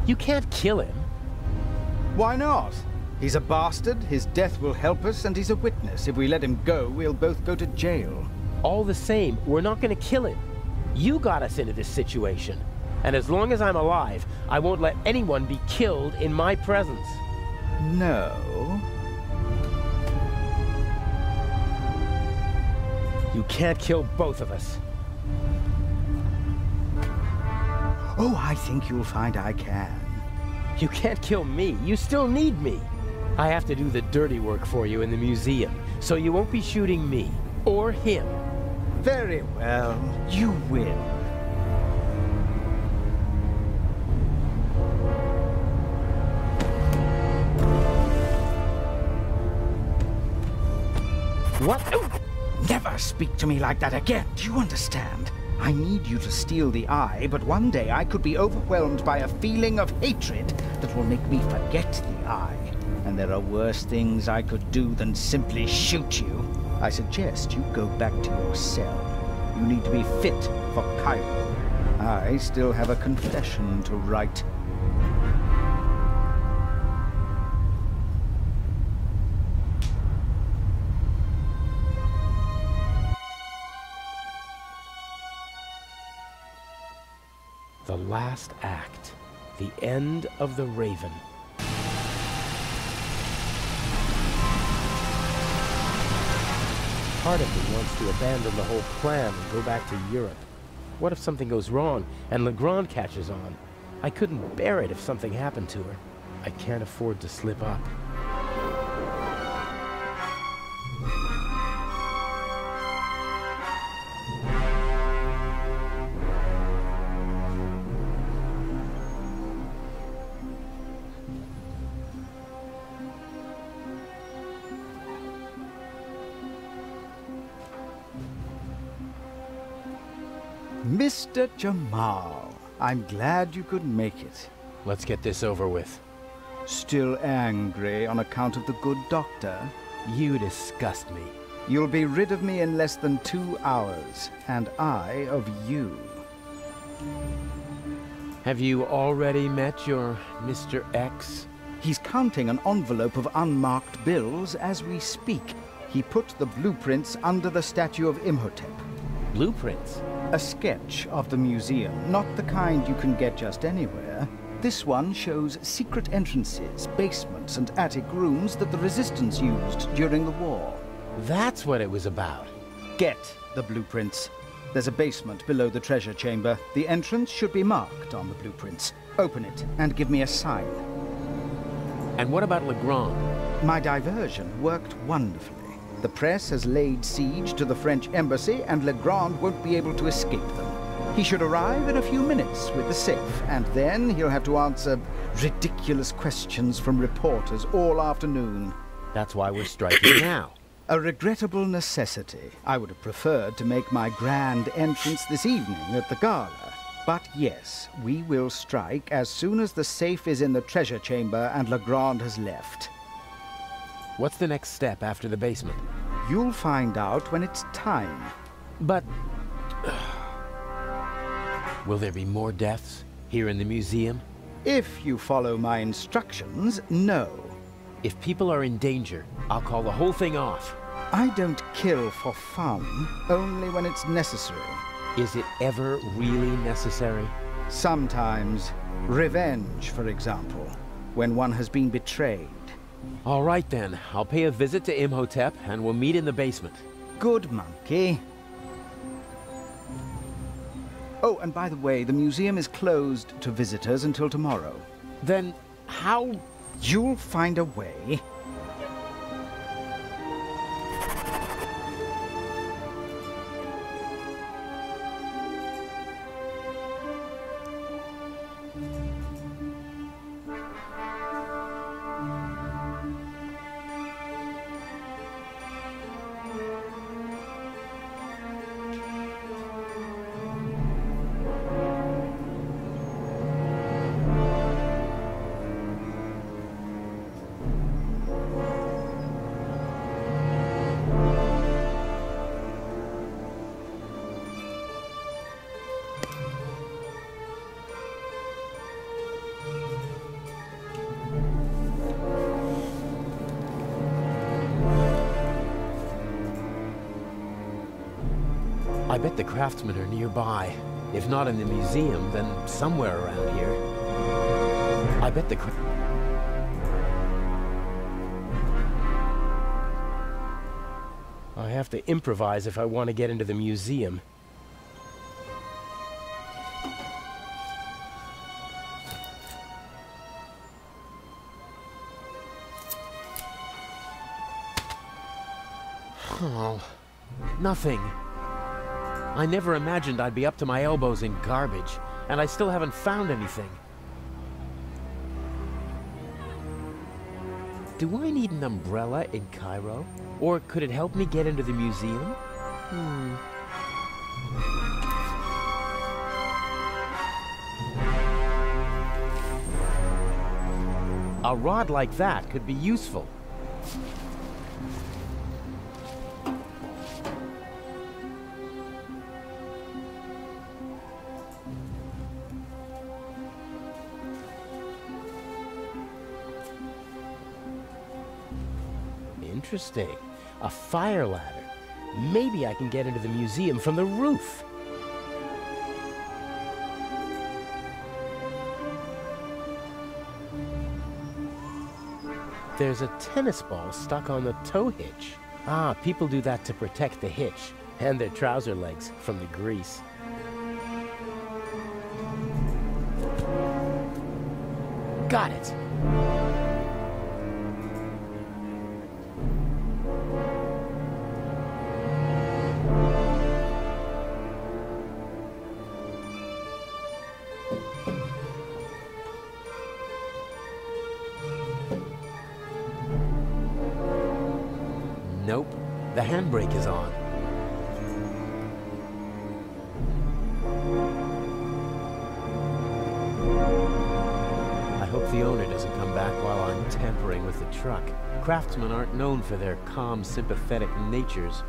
You can't kill him. Why not? He's a bastard, his death will help us, and he's a witness. If we let him go, we'll both go to jail. All the same, we're not gonna kill him. You got us into this situation. And as long as I'm alive, I won't let anyone be killed in my presence. No. You can't kill both of us. Oh, I think you'll find I can. You can't kill me. You still need me. I have to do the dirty work for you in the museum, so you won't be shooting me. Or him. Very well. You win. What? Never speak to me like that again. Do you understand? I need you to steal the eye, but one day I could be overwhelmed by a feeling of hatred that will make me forget the eye. And there are worse things I could do than simply shoot you. I suggest you go back to your cell. You need to be fit for Cairo. I still have a confession to write. The last act. The end of The Raven. Part of me wants to abandon the whole plan and go back to Europe. What if something goes wrong and Legrand catches on? I couldn't bear it if something happened to her. I can't afford to slip up. Mr. Jamal, I'm glad you could make it. Let's get this over with. Still angry on account of the good doctor? You disgust me. You'll be rid of me in less than 2 hours, and I of you. Have you already met your Mr. X? He's counting an envelope of unmarked bills as we speak. He put the blueprints under the statue of Imhotep. Blueprints? A sketch of the museum, not the kind you can get just anywhere. This one shows secret entrances, basements, and attic rooms that the Resistance used during the war. That's what it was about. Get the blueprints. There's a basement below the treasure chamber. The entrance should be marked on the blueprints. Open it and give me a sign. And what about Legrand? My diversion worked wonderfully. The press has laid siege to the French embassy, and Legrand won't be able to escape them. He should arrive in a few minutes with the safe, and then he'll have to answer ridiculous questions from reporters all afternoon. That's why we're striking now. A regrettable necessity. I would have preferred to make my grand entrance this evening at the gala. But yes, we will strike as soon as the safe is in the treasure chamber and Legrand has left. What's the next step after the basement? You'll find out when it's time. But... will there be more deaths here in the museum? If you follow my instructions, no. If people are in danger, I'll call the whole thing off. I don't kill for fun, only when it's necessary. Is it ever really necessary? Sometimes. Revenge, for example, when one has been betrayed. All right then, I'll pay a visit to Imhotep and we'll meet in the basement. Good monkey. Oh, and by the way, the museum is closed to visitors until tomorrow. Then how... You'll find a way. bet the craftsmen are nearby. If not in the museum, then somewhere around here. I bet the I have to improvise if I want to get into the museum. Oh, nothing. I never imagined I'd be up to my elbows in garbage, and I still haven't found anything. Do I need an umbrella in Cairo? Or could it help me get into the museum? A rod like that could be useful. Interesting. A fire ladder. Maybe I can get into the museum from the roof. There's a tennis ball stuck on the tow hitch. Ah, people do that to protect the hitch and their trouser legs from the grease. Got it. Nope, the handbrake is on. I hope the owner doesn't come back while I'm tampering with the truck. Craftsmen aren't known for their calm, sympathetic natures.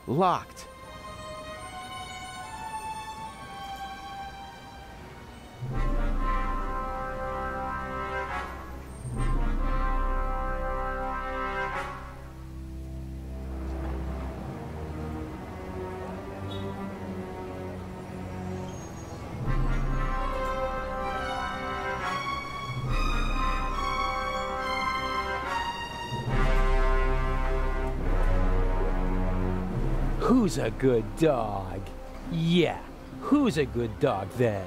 Locked. Who's a good dog? Yeah, who's a good dog then?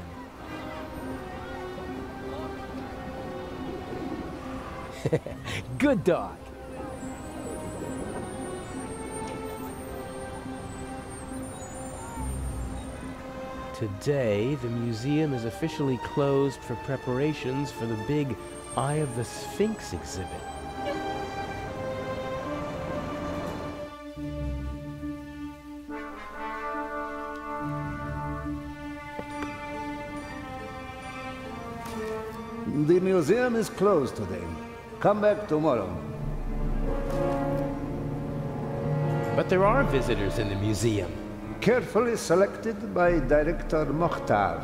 Good dog. Today, the museum is officially closed for preparations for the big Eye of the Sphinx exhibit. The museum is closed today. Come back tomorrow. But there are visitors in the museum. Carefully selected by Director Mokhtar.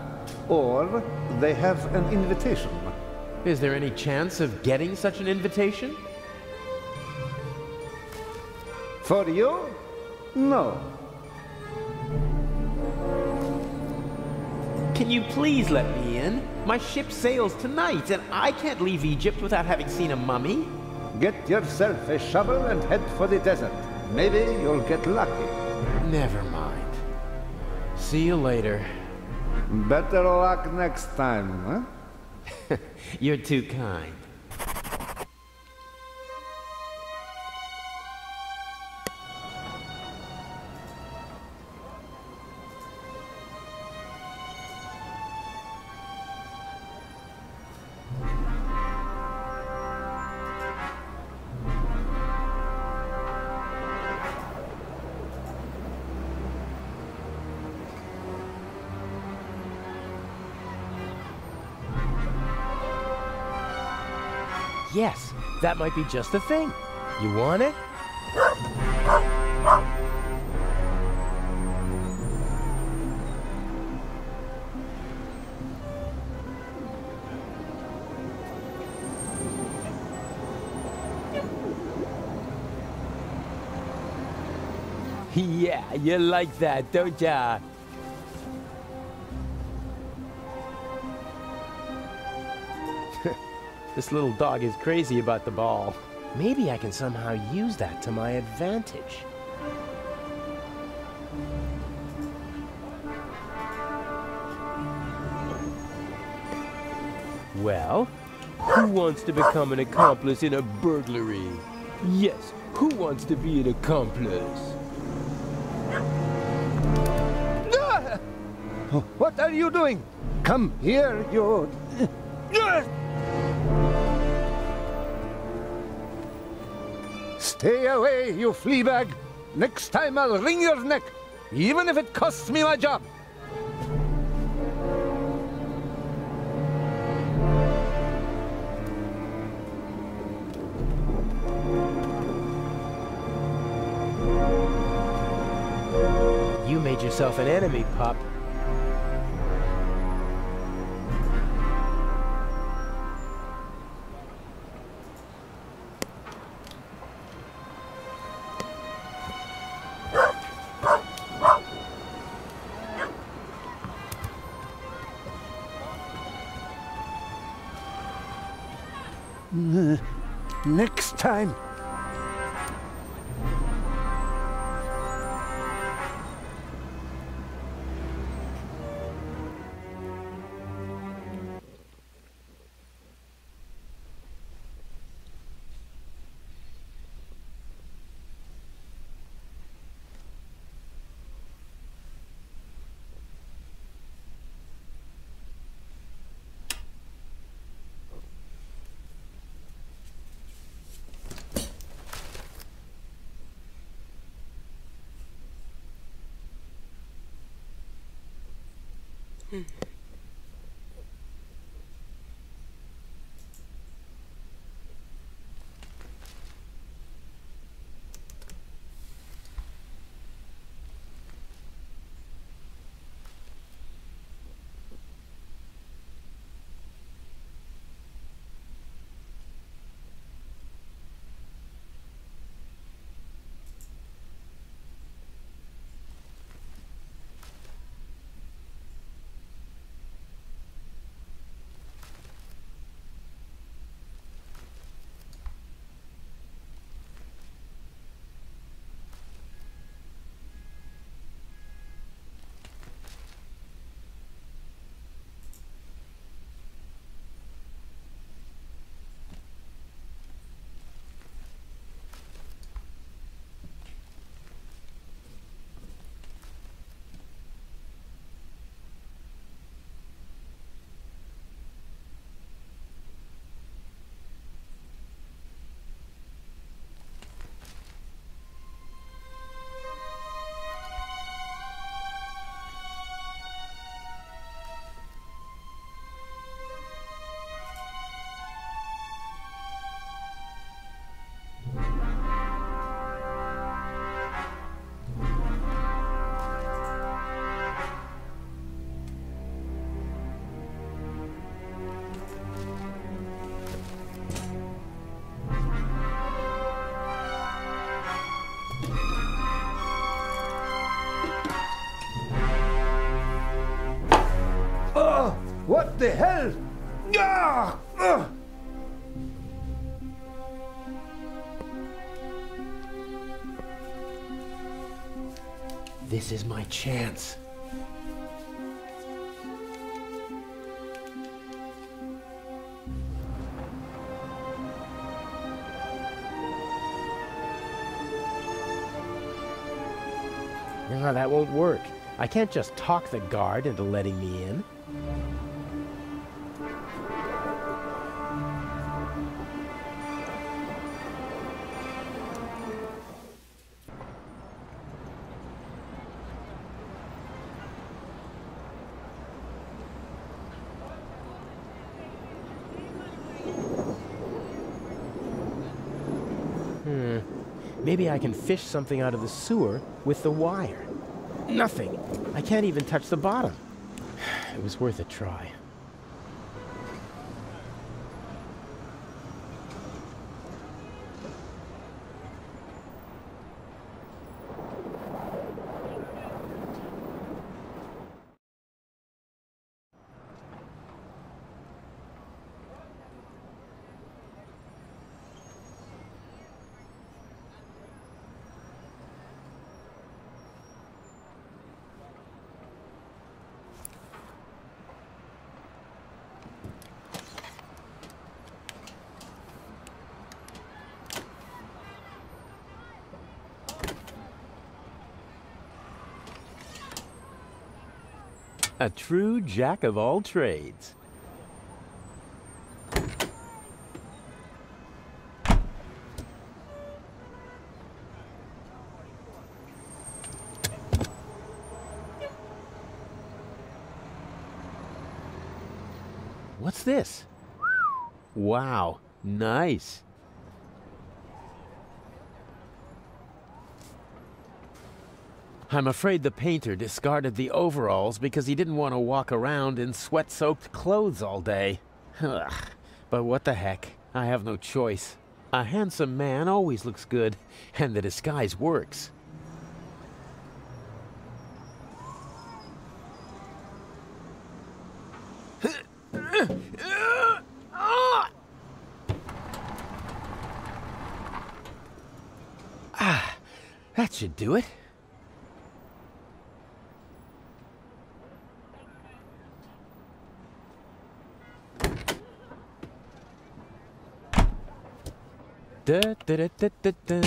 Or they have an invitation. Is there any chance of getting such an invitation? For you? No. Can you please let me in? My ship sails tonight, and I can't leave Egypt without having seen a mummy. Get yourself a shovel and head for the desert. Maybe you'll get lucky. Never mind. See you later. Better luck next time, huh? You're too kind. Yes, that might be just the thing. You want it? Yeah, you like that, don't ya? This little dog is crazy about the ball. Maybe I can somehow use that to my advantage. Well, who wants to become an accomplice in a burglary? Yes, who wants to be an accomplice? Ah! What are you doing? Come here, you... Stay away, you flea bag. Next time I'll wring your neck, even if it costs me my job. You made yourself an enemy, pup. Next time. What the hell? Ah! Ugh! This is my chance. No, that won't work. I can't just talk the guard into letting me in. Maybe I can fish something out of the sewer with the wire. Nothing. I can't even touch the bottom. It was worth a try. A true jack of all trades. What's this? Wow, nice. I'm afraid the painter discarded the overalls because he didn't want to walk around in sweat-soaked clothes all day. Ugh. But what the heck, I have no choice. A handsome man always looks good, and the disguise works. That should do it. Da, da, da, da, da, da.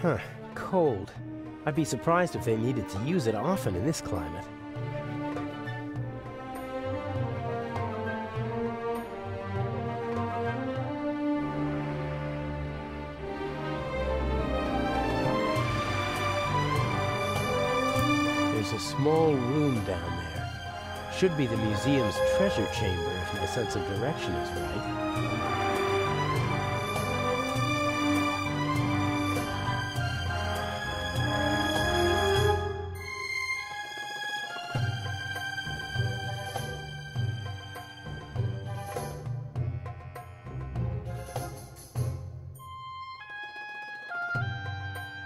Huh, cold. I'd be surprised if they needed to use it often in this climate. There's a small room down there. Should be the museum's treasure chamber if my sense of direction is right.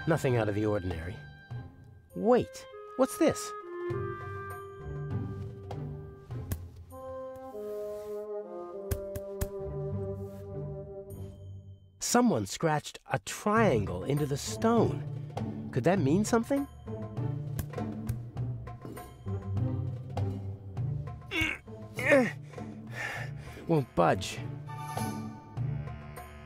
Nothing out of the ordinary. Wait, what's this? Someone scratched a triangle into the stone. Could that mean something? Won't budge.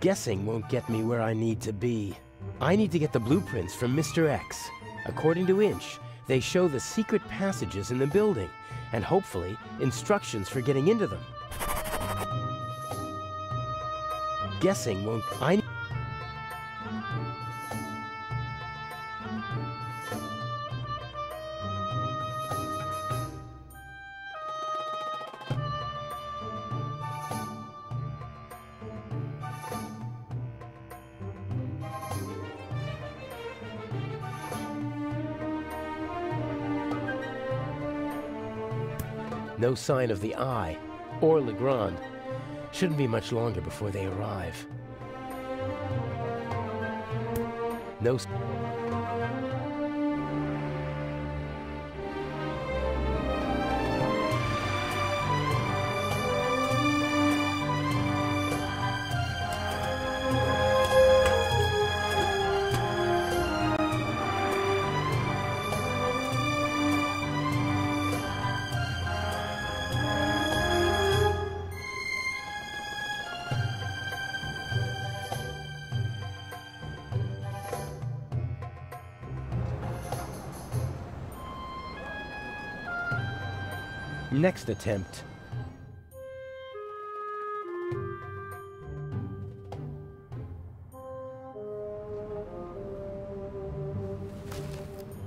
Guessing won't get me where I need to be. I need to get the blueprints from Mr. X. According to Inch, they show the secret passages in the building, and hopefully, instructions for getting into them. Guessing won't... No sign of the Eye, or Legrand. Shouldn't be much longer before they arrive. No... Next attempt.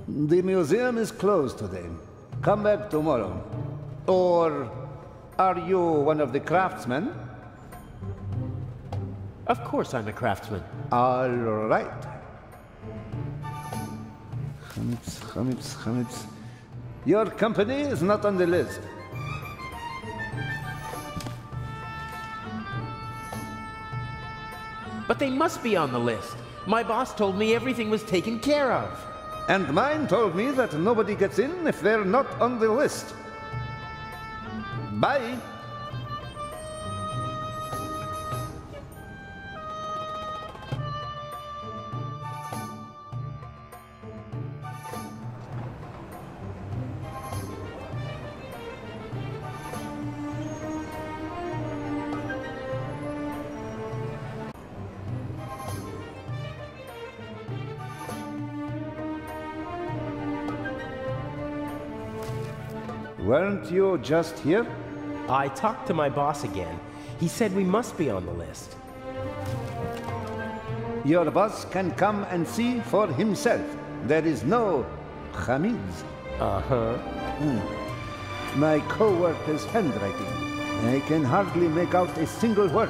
The museum is closed today. Come back tomorrow. Or Are you one of the craftsmen? Of course I'm a craftsman. All right. Khamips. Your company is not on the list. But they must be on the list. My boss told me everything was taken care of. And mine told me that nobody gets in if they're not on the list. Bye. Weren't you just here? I talked to my boss again. He said we must be on the list. Your boss can come and see for himself. There is no Khamids. Uh-huh. My co-worker's handwriting. I can hardly make out a single word.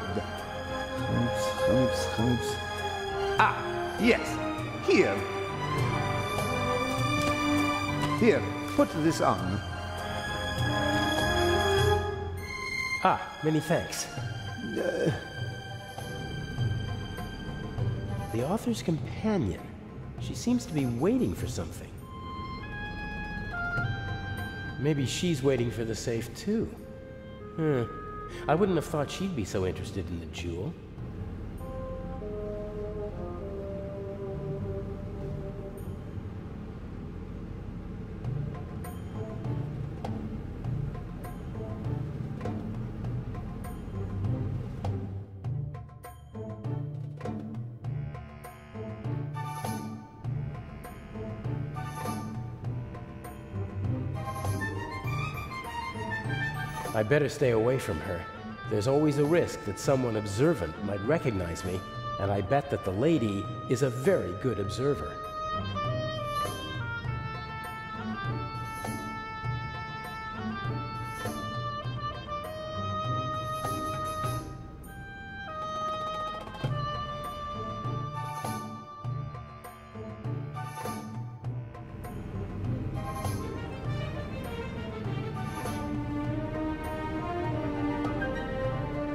Khamids. Ah, yes. Here. Here, put this on. Ah, many thanks. The author's companion. She seems to be waiting for something. Maybe she's waiting for the safe too. I wouldn't have thought she'd be so interested in the jewel. I better stay away from her. There's always a risk that someone observant might recognize me, and I bet that the lady is a very good observer.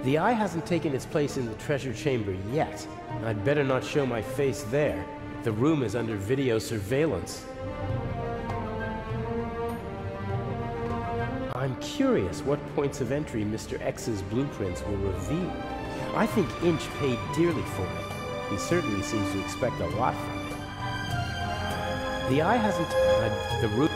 The eye hasn't taken its place in the treasure chamber yet. I'd better not show my face there. The room is under video surveillance. I'm curious what points of entry Mr. X's blueprints will reveal. I think Inch paid dearly for it. He certainly seems to expect a lot from it. The eye hasn't... the room...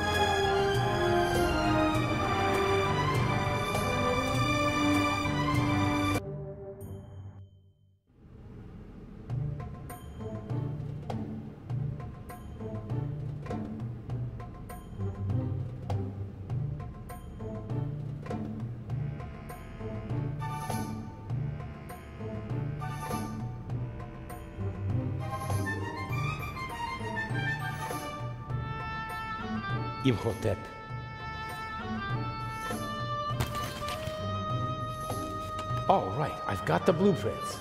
Imhotep. All right, I've got the blueprints.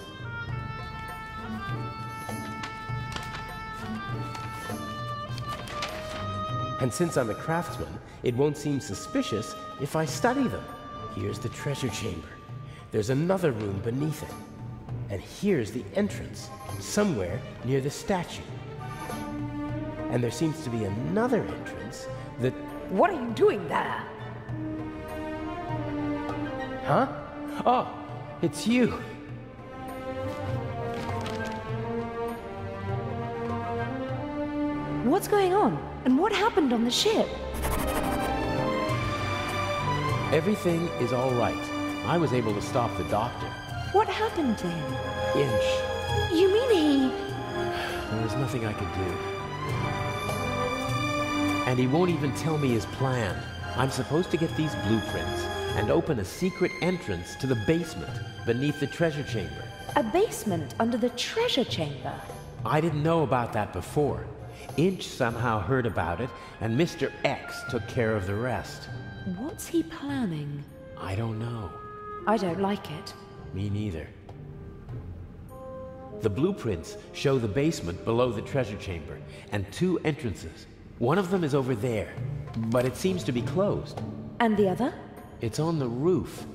And since I'm a craftsman, it won't seem suspicious if I study them. Here's the treasure chamber. There's another room beneath it. And here's the entrance, somewhere near the statue. And there seems to be another entrance that... What are you doing there? Huh? Oh, it's you. What's going on? And what happened on the ship? Everything is all right. I was able to stop the doctor. What happened to him? Inch. You mean he... There was nothing I could do. And he won't even tell me his plan. I'm supposed to get these blueprints and open a secret entrance to the basement beneath the treasure chamber. A basement under the treasure chamber? I didn't know about that before. Inch somehow heard about it, and Mr. X took care of the rest. What's he planning? I don't know. I don't like it. Me neither. The blueprints show the basement below the treasure chamber, and 2 entrances. One of them is over there, but it seems to be closed. And the other? It's on the roof,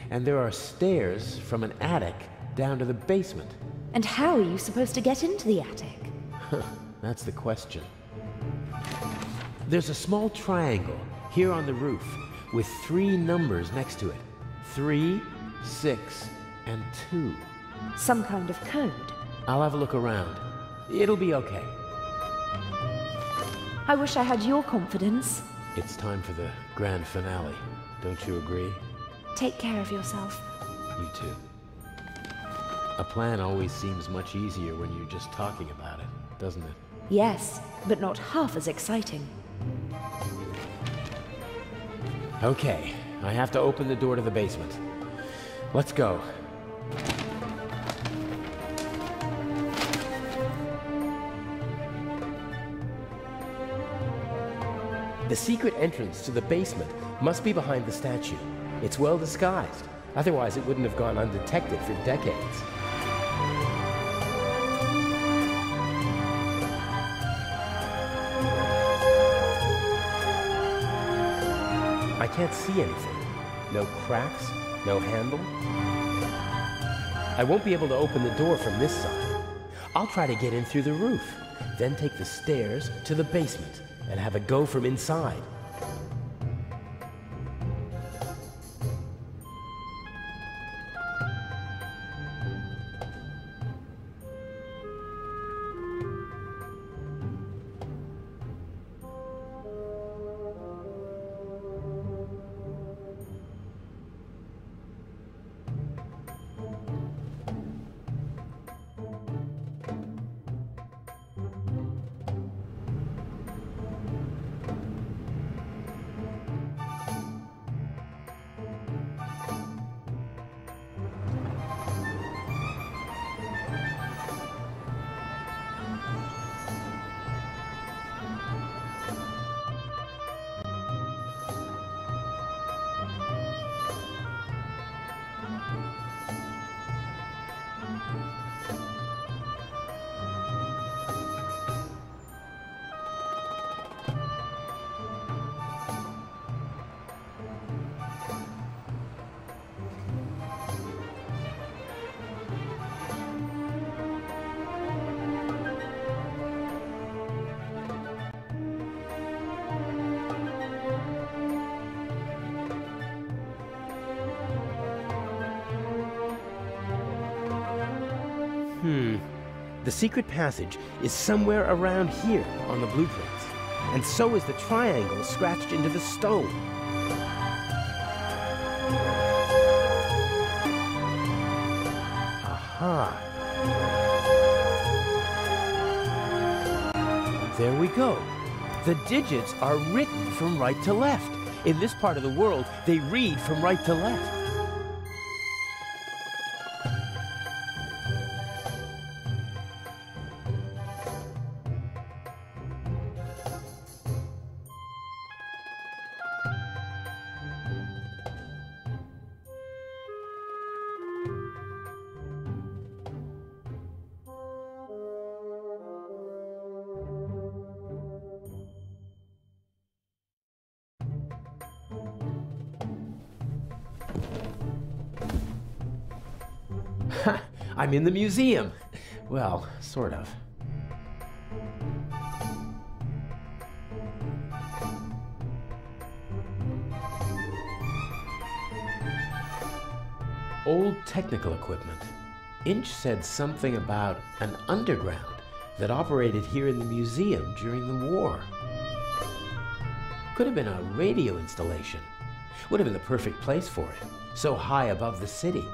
and there are stairs from an attic down to the basement. And how are you supposed to get into the attic? That's the question. There's a small triangle here on the roof with 3 numbers next to it. 3, 6, and 2. Some kind of code. I'll have a look around. It'll be okay. I wish I had your confidence. It's time for the grand finale. Don't you agree? Take care of yourself. You too. A plan always seems much easier when you're just talking about it, doesn't it? Yes, but not half as exciting. Okay, I have to open the door to the basement. Let's go. The secret entrance to the basement must be behind the statue. It's well disguised. Otherwise, it wouldn't have gone undetected for decades. I can't see anything. No cracks, no handle. I won't be able to open the door from this side. I'll try to get in through the roof, then take the stairs to the basement and have a go from inside. The secret passage is somewhere around here on the blueprints. And so is the triangle scratched into the stone. Aha. There we go. The digits are written from right to left. In this part of the world, they read from right to left. I'm in the museum. Well, sort of. Old technical equipment. Inch said something about an underground that operated here in the museum during the war. Could have been a radio installation. Would have been the perfect place for it, so high above the city.